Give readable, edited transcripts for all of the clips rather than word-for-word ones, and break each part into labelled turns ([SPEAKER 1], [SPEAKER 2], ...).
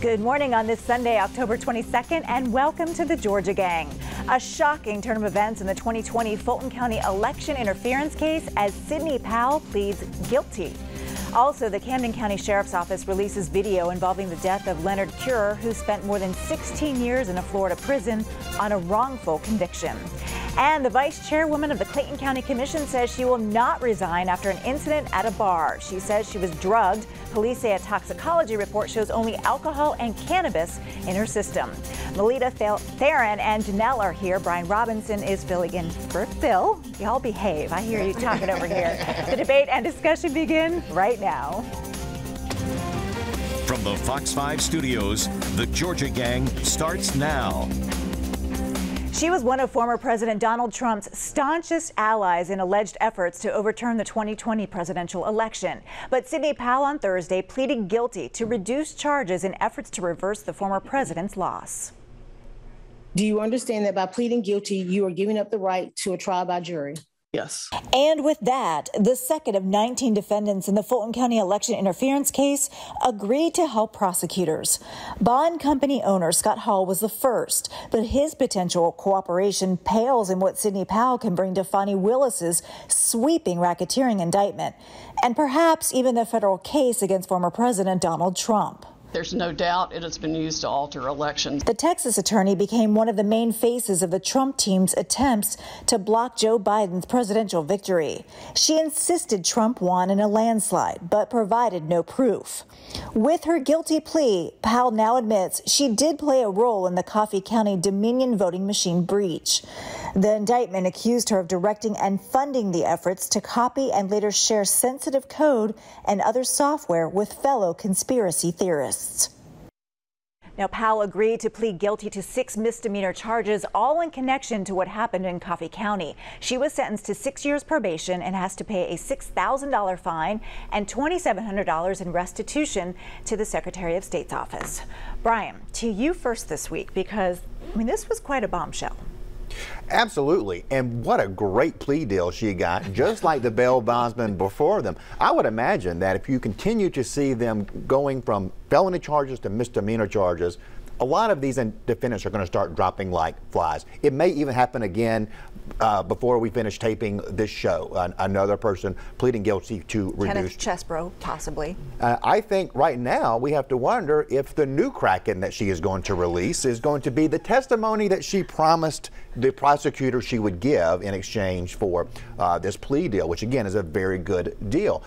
[SPEAKER 1] Good morning on this Sunday, October 22nd, and welcome to the Georgia Gang. A shocking turn of events in the 2020 Fulton County election interference case as Sidney Powell pleads guilty. Also, the Camden County Sheriff's Office releases video involving the death of Leonard Curer, who spent more than 16 years in a Florida prison on a wrongful conviction. And the vice chairwoman of the Clayton County Commission says she will not resign after an incident at a bar. She says she was drugged. Police say a toxicology report shows only alcohol and cannabis in her system. Melita Theron and Janelle are here. Brian Robinson is filling in for Phil. Y'all behave. I hear you talking over here. The debate and discussion begin right now.
[SPEAKER 2] From the Fox 5 studios, the Georgia Gang starts now.
[SPEAKER 1] She was one of former President Donald Trump's staunchest allies in alleged efforts to overturn the 2020 presidential election. But Sidney Powell on Thursday pleaded guilty to reduced charges in efforts to reverse the former president's loss.
[SPEAKER 3] Do you understand that by pleading guilty, you are giving up the right to a trial by jury?
[SPEAKER 4] Yes.
[SPEAKER 1] And with that, the second of 19 defendants in the Fulton County election interference case agreed to help prosecutors. Bond company owner Scott Hall was the first, but his potential cooperation pales in what Sidney Powell can bring to Fani Willis's sweeping racketeering indictment, and perhaps even the federal case against former President Donald Trump.
[SPEAKER 4] There's no doubt it has been used to alter elections.
[SPEAKER 1] The Texas attorney became one of the main faces of the Trump team's attempts to block Joe Biden's presidential victory. She insisted Trump won in a landslide, but provided no proof. With her guilty plea, Powell now admits she did play a role in the Coffee County Dominion voting machine breach. The indictment accused her of directing and funding the efforts to copy and later share sensitive code and other software with fellow conspiracy theorists. Now, Powell agreed to plead guilty to 6 misdemeanor charges, all in connection to what happened in Coffee County. She was sentenced to 6 years probation and has to pay a $6,000 fine and $2,700 in restitution to the Secretary of State's office. Brian, to you first this week, because, this was quite a bombshell.
[SPEAKER 5] Absolutely. And what a great plea deal she got, just like the bail bondsman before them. I would imagine that if you continue to see them going from felony charges to misdemeanor charges, a lot of these defendants are going to start dropping like flies. It may even happen again before we finish taping this show. Another person pleading guilty to reduce.
[SPEAKER 1] Kenneth Chesbro, possibly.
[SPEAKER 5] I think right now we have to wonder if the new Kraken that she is going to release is going to be the testimony that she promised the prosecutor she would give in exchange for this plea deal, which again is a very good deal.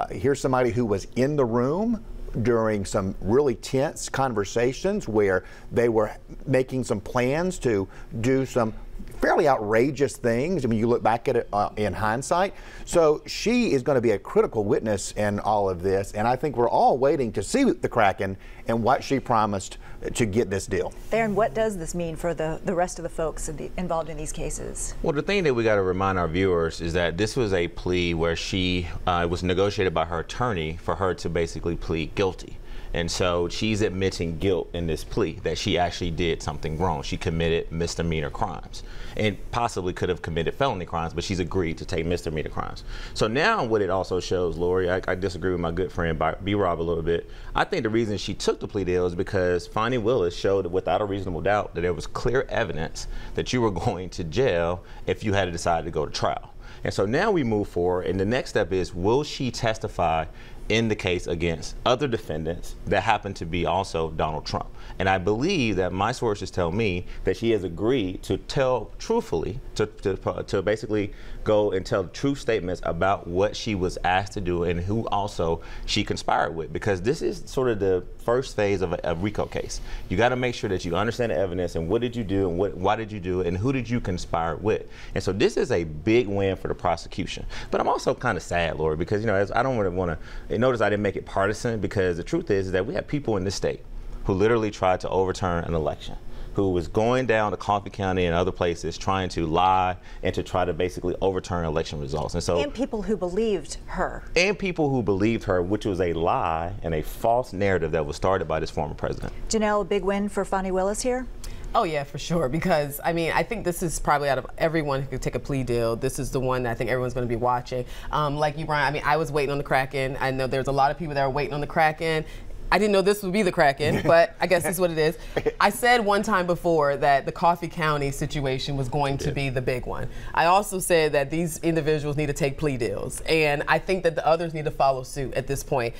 [SPEAKER 5] Here's somebody who was in the room during some really tense conversations where they were making some plans to do some fairly outrageous things. I mean, you look back at it in hindsight. So she is going to be a critical witness in all of this, and I think we're all waiting to see the Kraken and what she promised to get this deal.
[SPEAKER 1] Theron, what does this mean for the rest of the folks involved in these cases?
[SPEAKER 6] Well, the thing that we got to remind our viewers is that this was a plea where she was negotiated by her attorney for her to basically plead guilty. And so she's admitting guilt in this plea that she actually did something wrong. She committed misdemeanor crimes and possibly could have committed felony crimes, but she's agreed to take misdemeanor crimes. So now what it also shows, Lori, I disagree with my good friend B-Rob a little bit. I think the reason she took the plea deal is because Fani Willis showed without a reasonable doubt that there was clear evidence that you were going to jail if you had decided to go to trial. And so now we move forward, and the next step is, will she testify in the case against other defendants that happen to be also Donald Trump? And I believe that my sources tell me that she has agreed to tell truthfully, to basically go and tell true statements about what she was asked to do and who also she conspired with, because this is sort of the first phase of a RICO case. You got to make sure that you understand the evidence and what did you do and why did you do it and who did you conspire with. And so this is a big win for the prosecution. But I'm also kind of sad, Lori, because I don't really want to. Notice I didn't make it partisan, because the truth is that we have people in this state who literally tried to overturn an election, who was going down to Coffee County and other places trying to lie and to try to basically overturn election results. And
[SPEAKER 1] people who believed her.
[SPEAKER 6] And people who believed her, which was a lie and a false narrative that was started by this former president.
[SPEAKER 1] Janelle, a big win for Fani Willis here?
[SPEAKER 7] Oh, yeah, for sure. Because, I think this is probably out of everyone who could take a plea deal, this is the one that I think everyone's going to be watching. Like you, Brian, I was waiting on the Kraken. I know there's a lot of people that are waiting on the Kraken. I didn't know this would be the Kraken, but I guess this is what it is. I said one time before that the Coffee County situation was going to be the big one. I also said that these individuals need to take plea deals, and I think that the others need to follow suit at this point.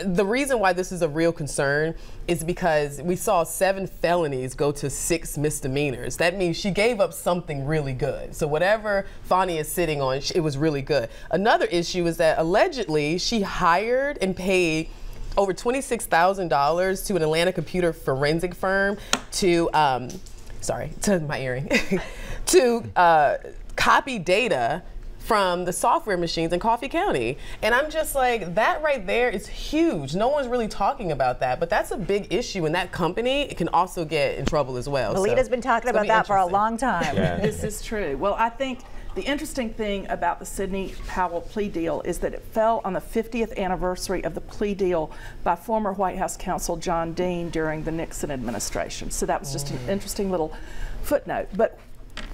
[SPEAKER 7] The reason why this is a real concern is because we saw 7 felonies go to 6 misdemeanors. That means she gave up something really good. So whatever Fani is sitting on, it was really good. Another issue is that allegedly she hired and paid over $26,000 to an Atlanta computer forensic firm to, sorry, to my earring, to copy data from the software machines in Coffee County. And I'm just like, that right there is huge. No one's really talking about that, but that's a big issue, and that company can also get in trouble as well.
[SPEAKER 1] Melita's been talking about that for a long time.
[SPEAKER 8] Yeah. This is true. Well, I think the interesting thing about the Sidney Powell plea deal is that it fell on the 50th anniversary of the plea deal by former White House counsel John Dean during the Nixon administration. So that was just an interesting little footnote. But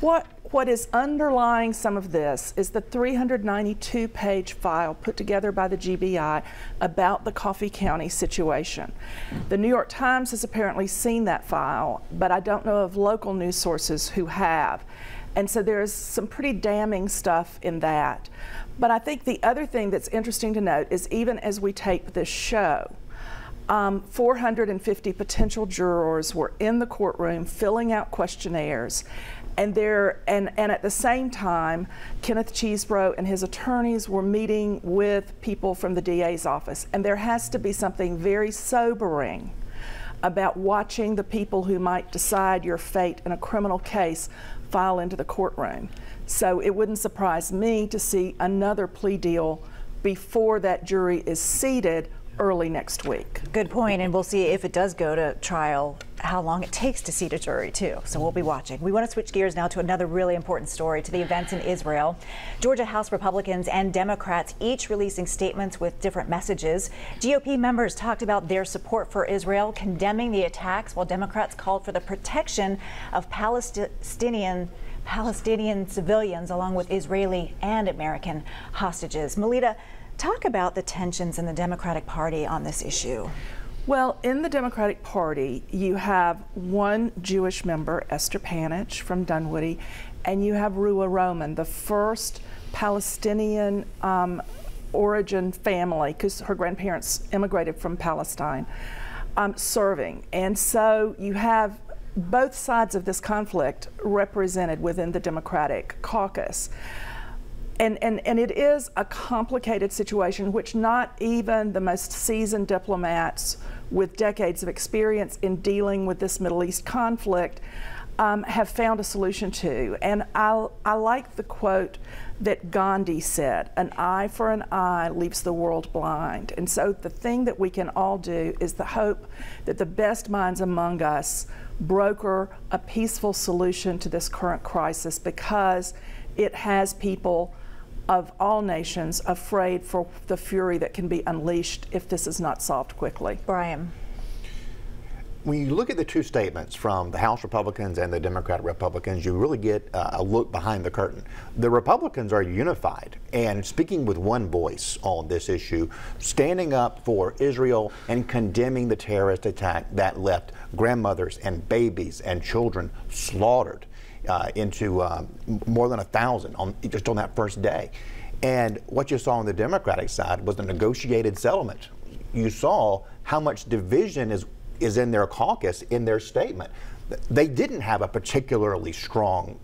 [SPEAKER 8] what is underlying some of this is the 392-page file put together by the GBI about the Coffee County situation. The New York Times has apparently seen that file, but I don't know of local news sources who have. And so there's some pretty damning stuff in that. But I think the other thing that's interesting to note is even as we tape this show, 450 potential jurors were in the courtroom filling out questionnaires. And at the same time, Kenneth Chesebro and his attorneys were meeting with people from the DA's office. And there has to be something very sobering about watching the people who might decide your fate in a criminal case file into the courtroom. So it wouldn't surprise me to see another plea deal before that jury is seated early next week.
[SPEAKER 1] Good point, and we'll see if it does go to trial, how long it takes to seat a jury too. So we'll be watching. We want to switch gears now to another really important story, to the events in Israel. Georgia House Republicans and Democrats each releasing statements with different messages. GOP members talked about their support for Israel, condemning the attacks, while Democrats called for the protection of Palestinian civilians along with Israeli and American hostages. Melita, talk about the tensions in the Democratic Party on this issue.
[SPEAKER 8] Well, in the Democratic Party, you have one Jewish member, Esther Panich from Dunwoody, and you have Rua Roman, the first Palestinian origin family, because her grandparents immigrated from Palestine, serving. And so you have both sides of this conflict represented within the Democratic caucus. And it is a complicated situation, which not even the most seasoned diplomats with decades of experience in dealing with this Middle East conflict have found a solution to. And I like the quote that Gandhi said, "An eye for an eye leaves the world blind." And so the thing that we can all do is the hope that the best minds among us broker a peaceful solution to this current crisis, because it has people of all nations afraid for the fury that can be unleashed if this is not solved quickly.
[SPEAKER 1] Brian.
[SPEAKER 5] When you look at the two statements from the House Republicans and the Democratic Republicans, you really get a look behind the curtain. The Republicans are unified and speaking with one voice on this issue, standing up for Israel and condemning the terrorist attack that left grandmothers and babies and children slaughtered into more than 1,000 just on that first day. And what you saw on the Democratic side was a negotiated settlement. You saw how much division is in their caucus in their statement. They didn't have a particularly strong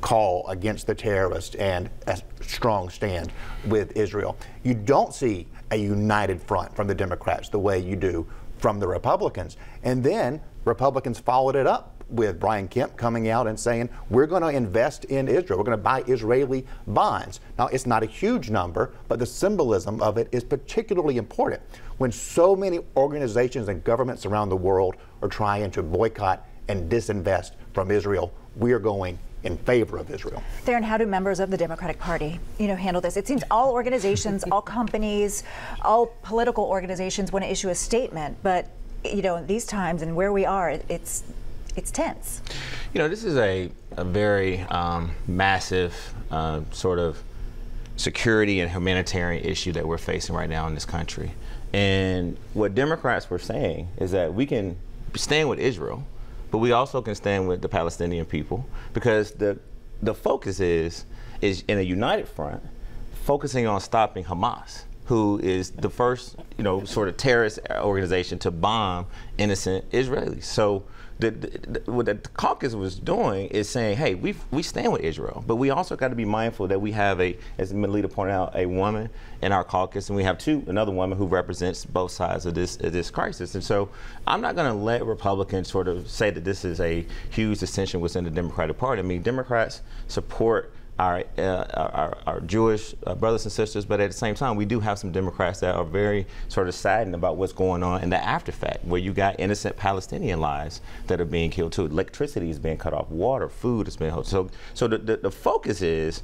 [SPEAKER 5] call against the terrorists and a strong stand with Israel. You don't see a united front from the Democrats the way you do from the Republicans. And then Republicans followed it up with Brian Kemp coming out and saying, we're going to invest in Israel. We're going to buy Israeli bonds. Now, it's not a huge number, but the symbolism of it is particularly important when so many organizations and governments around the world are trying to boycott and disinvest from Israel. We are going in favor of Israel.
[SPEAKER 1] Theron, how do members of the Democratic Party, handle this? It seems all organizations, all companies, all political organizations want to issue a statement, but in these times and where we are, it's tense.
[SPEAKER 6] This is a very massive sort of security and humanitarian issue that we're facing right now in this country. And what Democrats were saying is that we can stand with Israel, but we also can stand with the Palestinian people, because the focus is in a united front, focusing on stopping Hamas, who is the first, sort of terrorist organization to bomb innocent Israelis. So what the caucus was doing is saying, hey, we stand with Israel, but we also got to be mindful that we have as Melita pointed out, a woman in our caucus, and we have another woman who represents both sides of this crisis. And so I'm not going to let Republicans sort of say that this is a huge dissension within the Democratic Party. I mean, Democrats support our Jewish brothers and sisters, but at the same time, we do have some Democrats that are very sort of saddened about what's going on in the afterfact, where you got innocent Palestinian lives that are being killed too. Electricity is being cut off, water, food is being held. So the focus is,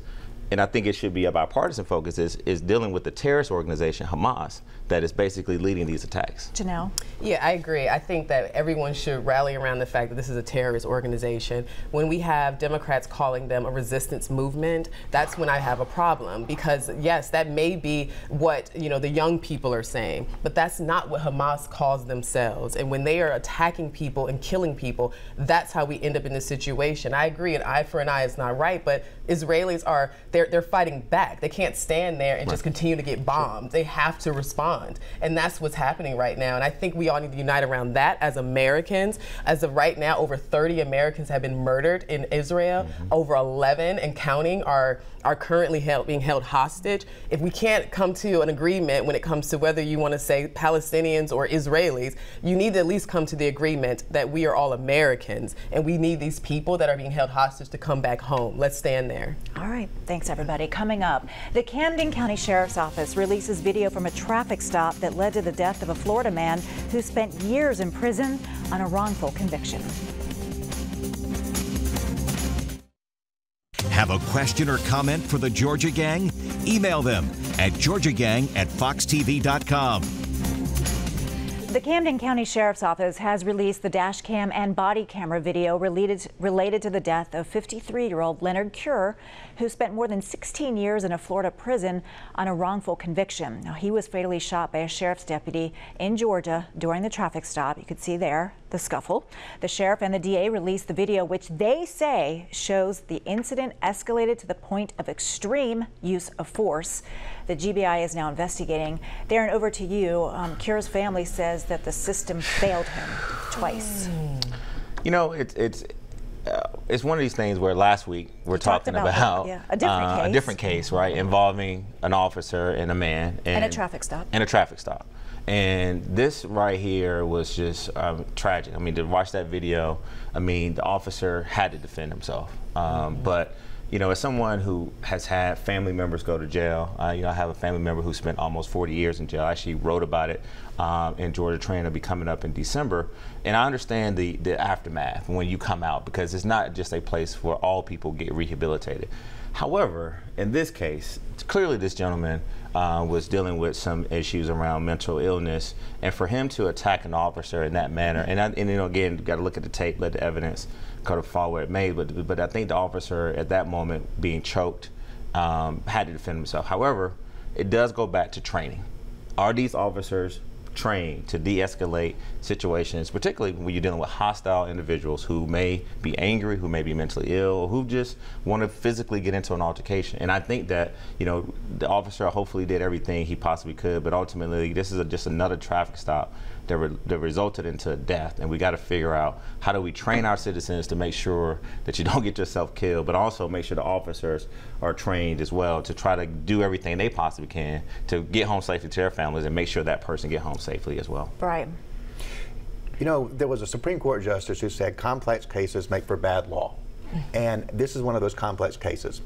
[SPEAKER 6] and I think it should be a bipartisan focus, is dealing with the terrorist organization Hamas that is basically leading these attacks.
[SPEAKER 1] Janelle?
[SPEAKER 7] Yeah, I agree. I think that everyone should rally around the fact that this is a terrorist organization. When we have Democrats calling them a resistance movement, that's when I have a problem, because yes, that may be what the young people are saying, but that's not what Hamas calls themselves. And when they are attacking people and killing people, that's how we end up in this situation. I agree, an eye for an eye is not right, but Israelis are they're fighting back. They can't stand there and just continue to get bombed. They have to respond. And that's what's happening right now. And I think we all need to unite around that as Americans. As of right now, over 30 Americans have been murdered in Israel. Over 11 and counting are currently being held hostage. If we can't come to an agreement when it comes to whether you want to say Palestinians or Israelis, you need to at least come to the agreement that we are all Americans, and we need these people that are being held hostage to come back home. Let's stand there.
[SPEAKER 1] All right, thanks everybody. Coming up, the Camden County Sheriff's Office releases video from a traffic stop that led to the death of a Florida man who spent years in prison on a wrongful conviction.
[SPEAKER 2] Have a question or comment for the Georgia Gang? Email them at georgiagang@foxtv.com.
[SPEAKER 1] The Camden County Sheriff's Office has released the dash cam and body camera video related to the death of 53-year-old Leonard Cure, who spent more than 16 years in a Florida prison on a wrongful conviction. Now, he was fatally shot by a sheriff's deputy in Georgia during the traffic stop. You could see there the scuffle. The sheriff and the DA released the video, which they say shows the incident escalated to the point of extreme use of force. The GBI is now investigating. Darren, over to you. Cure's family says that the system failed him twice.
[SPEAKER 6] It's one of these things where last week we're talking about
[SPEAKER 1] a
[SPEAKER 6] different case, right, involving an officer and a man
[SPEAKER 1] and a traffic stop.
[SPEAKER 6] And this right here was just tragic. I mean, to watch that video, I mean, the officer had to defend himself. But as someone who has had family members go to jail, I have a family member who spent almost 40 years in jail. I actually wrote about it in Georgia Training. It'll be coming up in December. And I understand the aftermath when you come out, because it's not just a place where all people get rehabilitated. However, in this case, clearly this gentleman was dealing with some issues around mental illness, and for him to attack an officer in that manner, and again, you got to look at the tape, let the evidence kind of fall where it may, but I think the officer at that moment, being choked, had to defend himself. However, it does go back to training. Are these officers trained to de-escalate situations, particularly when you're dealing with hostile individuals who may be angry, who may be mentally ill, or who just want to physically get into an altercation? And I think that, the officer hopefully did everything he possibly could, but ultimately this is just another traffic stop that resulted into death. And we got to figure out, how do we train our citizens to make sure that you don't get yourself killed, but also make sure the officers are trained as well to try to do everything they possibly can to get home safely to their families and make sure that person get home safely as well.
[SPEAKER 1] Right.
[SPEAKER 5] There was a Supreme Court justice who said complex cases make for bad law. And this is one of those complex cases.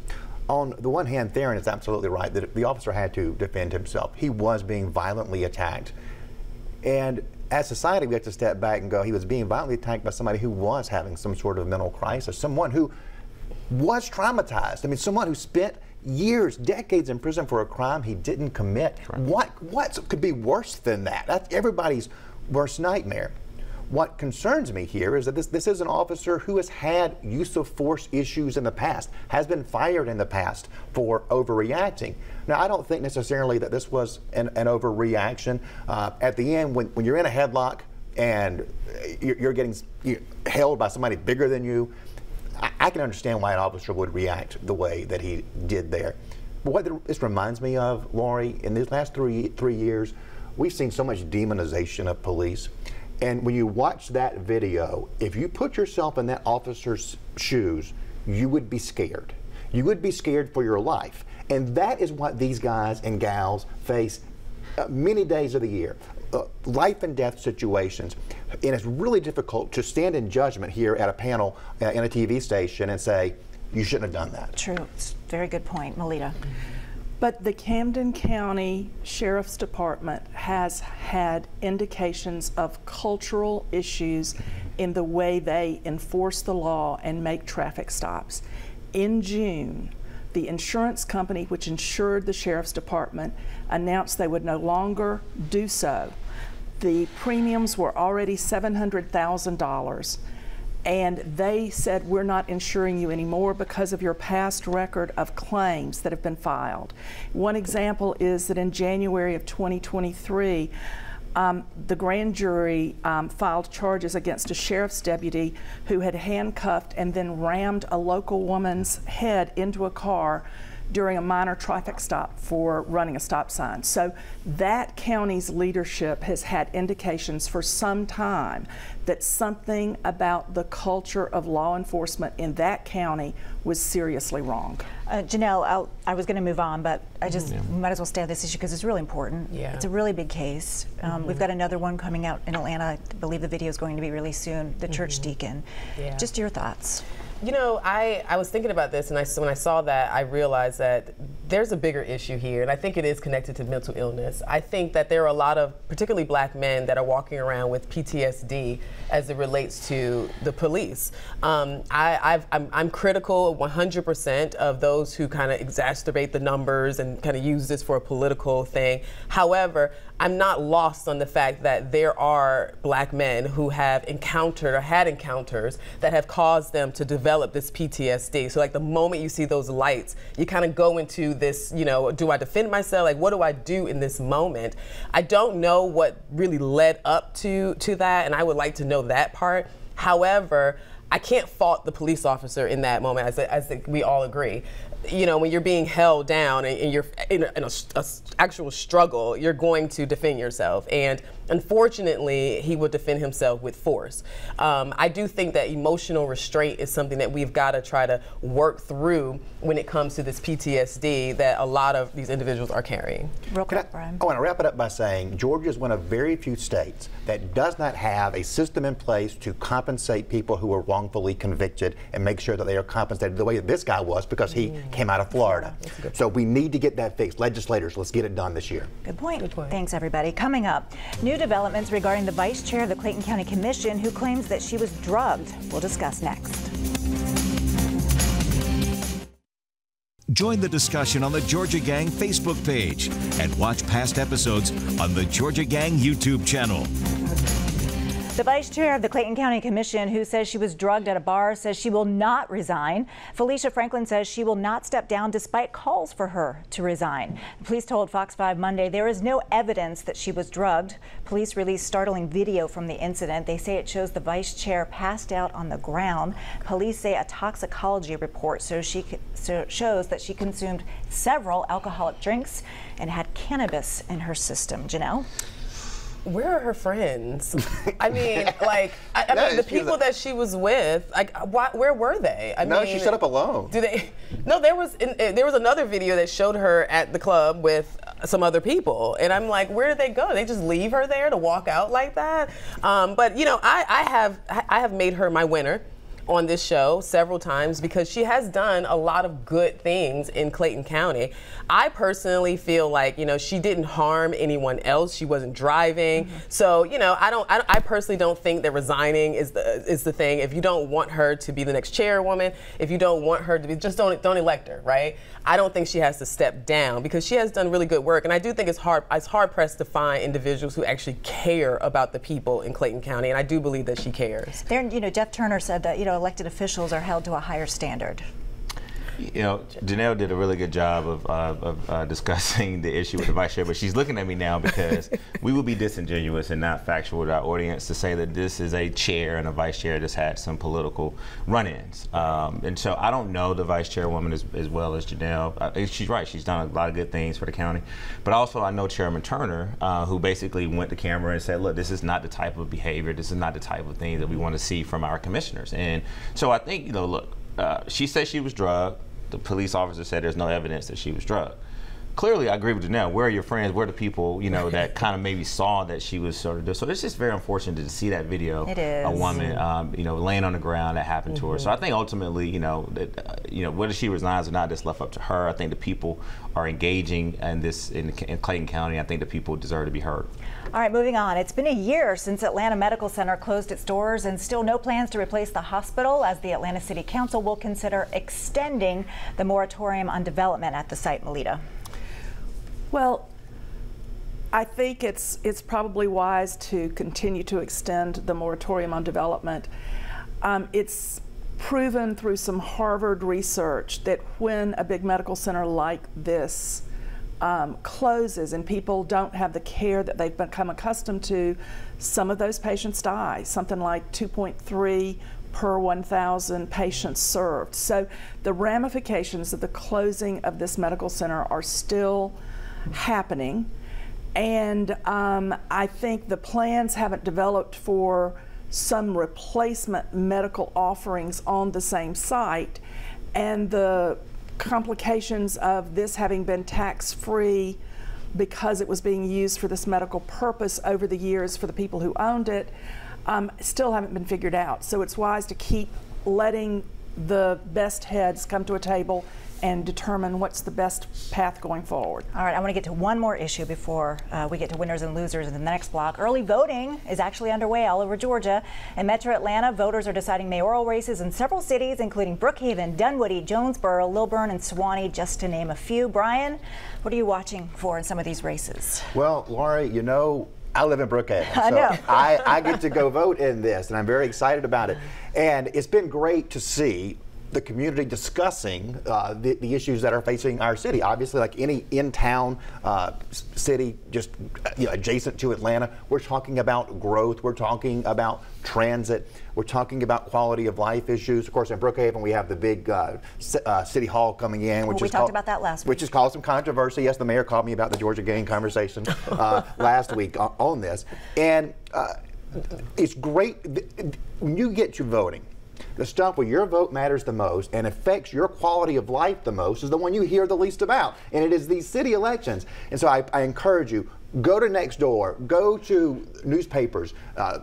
[SPEAKER 5] On the one hand, Theron is absolutely right that the officer had to defend himself. He was being violently attacked. And as society, we have to step back and go, he was being violently attacked by somebody who was having some sort of mental crisis, someone who was traumatized. I mean, someone who spent years, decades in prison for a crime he didn't commit. Right. What could be worse than that? That's everybody's worst nightmare. what concerns me here is that this is an officer who has had use of force issues in the past, has been fired in the past for overreacting. Now, I don't think necessarily that this was an overreaction. At the end, when you're in a headlock and you're getting held by somebody bigger than you, I can understand why an officer would react the way that he did there. But what this reminds me of, Lori, in these last three years, we've seen so much demonization of police. And when you watch that video, if you put yourself in that officer's shoes, you would be scared. You would be scared for your life. And that is what these guys and gals face many days of the year. Life and death situations. And it's really difficult to stand in judgment here at a panel in a TV station and say, you shouldn't have done that.
[SPEAKER 1] True. It's a very good point. Melita.
[SPEAKER 8] But the Camden County Sheriff's Department has had indications of cultural issues in the way they enforce the law and make traffic stops. In June, the insurance company which insured the Sheriff's Department announced they would no longer do so. The premiums were already $700,000. And they said, we're not insuring you anymore because of your past record of claims that have been filed. One example is that in January of 2023, the grand jury filed charges against a sheriff's deputy who had handcuffed and then rammed a local woman's head into a car during a minor traffic stop for running a stop sign. So that county's leadership has had indications for some time that something about the culture of law enforcement in that county was seriously wrong.
[SPEAKER 1] Janelle, I was going to move on, but I just might as well stay on this issue because it's really important.
[SPEAKER 7] Yeah.
[SPEAKER 1] It's a really big case. We've got another one coming out in Atlanta. I believe the video is going to be released soon, the church deacon.
[SPEAKER 7] Yeah.
[SPEAKER 1] Just your thoughts.
[SPEAKER 7] You know, I was thinking about this, and when I saw that, I realized that there's a bigger issue here, and I think it is connected to mental illness. I think that there are a lot of, particularly black men, that are walking around with PTSD as it relates to the police. I'm critical 100% of those who kind of exacerbate the numbers and kind of use this for a political thing. However, I'm not lost on the fact that there are black men who have encountered or had encounters that have caused them to develop this PTSD. So like the moment you see those lights, you kind of go into this, you know, do I defend myself? Like, what do I do in this moment? I don't know what really led up to that, and I would like to know that part. However, I can't fault the police officer in that moment, I think we all agree. You know, when you're being held down and you're in a actual struggle, you're going to defend yourself. And unfortunately, he would defend himself with force. I do think that emotional restraint is something that we've got to try to work through when it comes to this PTSD that a lot of these individuals are carrying.
[SPEAKER 1] Real quick, Brian.
[SPEAKER 5] I want to wrap it up by saying Georgia is one of very few states that does not have a system in place to compensate people who are wrongfully convicted and make sure that they are compensated the way that this guy was because he came out of Florida. So we need to get that fixed. Legislators, let's get it done this year.
[SPEAKER 1] Good point. Thanks, everybody. Coming up, new developments regarding the vice chair of the Clayton County Commission who claims that she was drugged. We'll discuss next.
[SPEAKER 2] Join the discussion on the Georgia Gang Facebook page and watch past episodes on the Georgia Gang YouTube channel.
[SPEAKER 1] The vice chair of the Clayton County Commission, who says she was drugged at a bar, says she will not resign. Felicia Franklin says she will not step down despite calls for her to resign. The police told Fox 5 Monday there is no evidence that she was drugged. Police released startling video from the incident. They say it shows the vice chair passed out on the ground. Police say a toxicology report shows that she consumed several alcoholic drinks and had cannabis in her system. Janelle?
[SPEAKER 7] Where are her friends? I mean, like, I mean, the people that she was with, like, where were they? I mean,
[SPEAKER 5] she showed up alone.
[SPEAKER 7] Do they? No, there was another video that showed her at the club with some other people, and I'm like, where did they go? They just leave her there to walk out like that? But you know, I have made her my winner on this show several times because she has done a lot of good things in Clayton County. I personally feel like, you know, she didn't harm anyone else. She wasn't driving. So, you know, I personally don't think that resigning is the thing. If you don't want her to be the next chairwoman, if you don't want her to be, just don't elect her, right? I don't think she has to step down because she has done really good work. And I do think it's hard pressed to find individuals who actually care about the people in Clayton County. And I do believe that she cares.
[SPEAKER 1] There, you know, Jeff Turner said that, you know, elected officials are held to a higher standard.
[SPEAKER 6] You know, Janelle did a really good job of discussing the issue with the vice chair, but she's looking at me now because we would be disingenuous and not factual with our audience to say that this is a chair and a vice chair that's had some political run-ins. And so I don't know the vice chairwoman as well as Janelle. She's right, she's done a lot of good things for the county. But also I know Chairman Turner, who basically went to camera and said, look, this is not the type of behavior, this is not the type of thing that we want to see from our commissioners. And so I think, you know, look, she said she was drugged. The police officer said there's no evidence that she was drugged. Clearly, I agree with Janelle. Where are your friends? Where are the people, you know, that kind of maybe saw that she was sort of. So it's just very unfortunate to see that video.
[SPEAKER 1] It is.
[SPEAKER 6] A woman, you know, laying on the ground that happened to her. So I think ultimately, you know, that whether she resigns or not, that's left up to her. I think the people are engaging in this in Clayton County. I think the people deserve to be heard.
[SPEAKER 1] All right, moving on. It's been a year since Atlanta Medical Center closed its doors and still no plans to replace the hospital as the Atlanta City Council will consider extending the moratorium on development at the site. Melita.
[SPEAKER 8] Well, I think it's probably wise to continue to extend the moratorium on development. It's proven through some Harvard research that when a big medical center like this closes and people don't have the care that they've become accustomed to, some of those patients die, something like 2.3 per 1,000 patients served. So the ramifications of the closing of this medical center are still happening, and I think the plans haven't developed for some replacement medical offerings on the same site, and the complications of this having been tax-free because it was being used for this medical purpose over the years for the people who owned it still haven't been figured out. So it's wise to keep letting the best heads come to a table and determine what's the best path going forward.
[SPEAKER 1] All right, I want to get to one more issue before we get to winners and losers in the next block. Early voting is actually underway all over Georgia. In Metro Atlanta, voters are deciding mayoral races in several cities, including Brookhaven, Dunwoody, Jonesboro, Lilburn, and Suwanee, just to name a few. Brian, what are you watching for in some of these races?
[SPEAKER 5] Well, Laurie, you know, I live in Brookhaven, so
[SPEAKER 1] I know.
[SPEAKER 5] I get to go vote in this, and I'm very excited about it. And it's been great to see the community discussing the issues that are facing our city. Obviously, like any in-town city just adjacent to Atlanta, we're talking about growth, we're talking about transit, we're talking about quality of life issues. Of course, in Brookhaven, we have the big city hall coming in, which
[SPEAKER 1] we talked about that last week. Which
[SPEAKER 5] has caused some controversy. Yes, the mayor called me about the Georgia gang conversation last week on this. And it's great when you get to voting. The stuff where your vote matters the most and affects your quality of life the most is the one you hear the least about, and it is these city elections. And so I encourage you, go to Nextdoor, go to newspapers.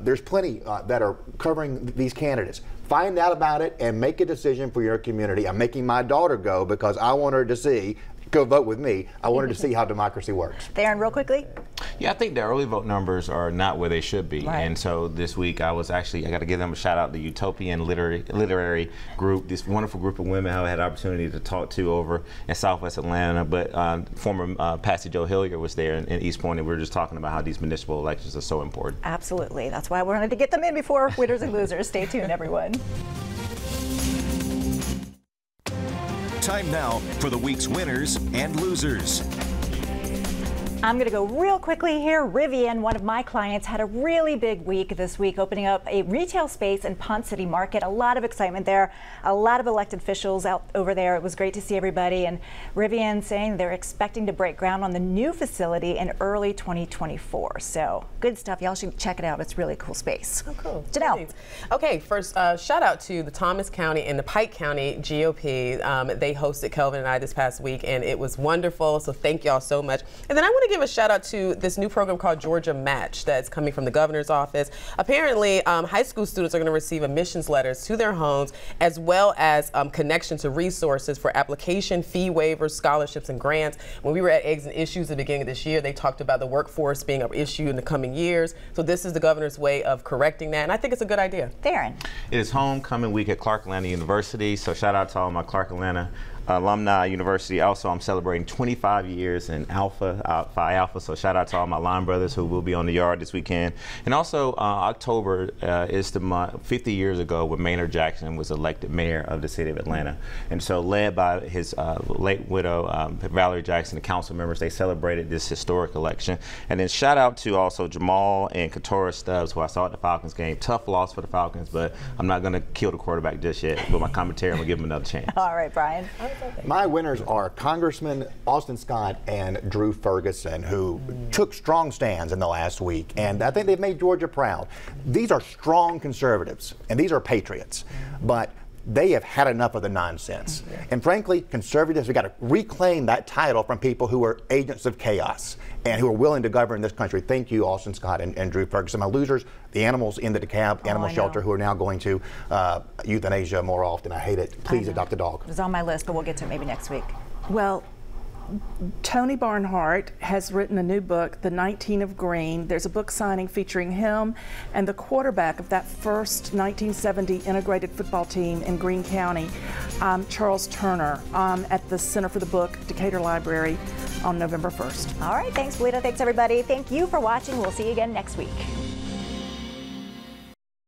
[SPEAKER 5] There's plenty that are covering these candidates. Find out about it and make a decision for your community. I'm making my daughter go because I want her to go vote with me. I want her to see how democracy works.
[SPEAKER 1] Darren, real quickly.
[SPEAKER 6] Yeah, I think the early vote numbers are not where they should be. Right. And so this week I got to give them a shout out, the Utopian Literary Group, this wonderful group of women I had the opportunity to talk to over in Southwest Atlanta. But former Pastor Joe Hillier was there in East Point, and we were just talking about how these municipal elections are so important.
[SPEAKER 1] Absolutely. That's why we wanted to get them in before winners and losers. Stay tuned, everyone.
[SPEAKER 2] Time now for the week's winners and losers.
[SPEAKER 1] I'm going to go real quickly here. Rivian, one of my clients, had a really big week this week, opening up a retail space in Ponce City Market. A lot of excitement there, a lot of elected officials out over there. It was great to see everybody. And Rivian saying they're expecting to break ground on the new facility in early 2024. So good stuff. Y'all should check it out. It's a really cool space.
[SPEAKER 7] Oh, cool.
[SPEAKER 1] Janelle.
[SPEAKER 7] Thanks. Okay, first, shout out to the Thomas County and the Pike County GOP. They hosted Kelvin and I this past week, and it was wonderful. So thank y'all so much. And then I want to to give a shout out to this new program called Georgia Match that's coming from the governor's office. Apparently, high school students are going to receive admissions letters to their homes, as well as connection to resources for application, fee waivers, scholarships, and grants. When we were at Eggs and Issues at the beginning of this year, they talked about the workforce being an issue in the coming years. So this is the governor's way of correcting that, and I think it's a good idea.
[SPEAKER 1] Darren.
[SPEAKER 6] It is homecoming week at Clark Atlanta University, so shout out to all my Clark Atlanta alumni university. Also, I'm celebrating 25 years in Phi Alpha, so shout out to all my line brothers who will be on the yard this weekend. And also, October is the month 50 years ago when Maynard Jackson was elected mayor of the city of Atlanta. And so, led by his late widow, Valerie Jackson, the council members, they celebrated this historic election. And then shout out to also Jamal and Katora Stubbs, who I saw at the Falcons game. Tough loss for the Falcons, but I'm not going to kill the quarterback just yet. With my commentary, I'm going to give him another chance.
[SPEAKER 1] All right, Brian.
[SPEAKER 5] My winners are Congressman Austin Scott and Drew Ferguson, who took strong stands in the last week, and I think they've made Georgia proud. These are strong conservatives, and these are patriots, but they have had enough of the nonsense. And frankly, conservatives have got to reclaim that title from people who are agents of chaos and who are willing to govern this country. Thank you, Austin Scott and Drew Ferguson. My losers, the animals in the DeKalb Animal Shelter, who are now going to euthanasia more often. I hate it. Please adopt a dog.
[SPEAKER 1] It was on my list, but we'll get to it maybe next week.
[SPEAKER 8] Well, Tony Barnhart has written a new book, The 19 of Green. There's a book signing featuring him and the quarterback of that first 1970 integrated football team in Greene County, Charles Turner, at the Center for the Book, Decatur Library, on November 1st.
[SPEAKER 1] All right, thanks, Lita. Thanks, everybody. Thank you for watching. We'll see you again next week.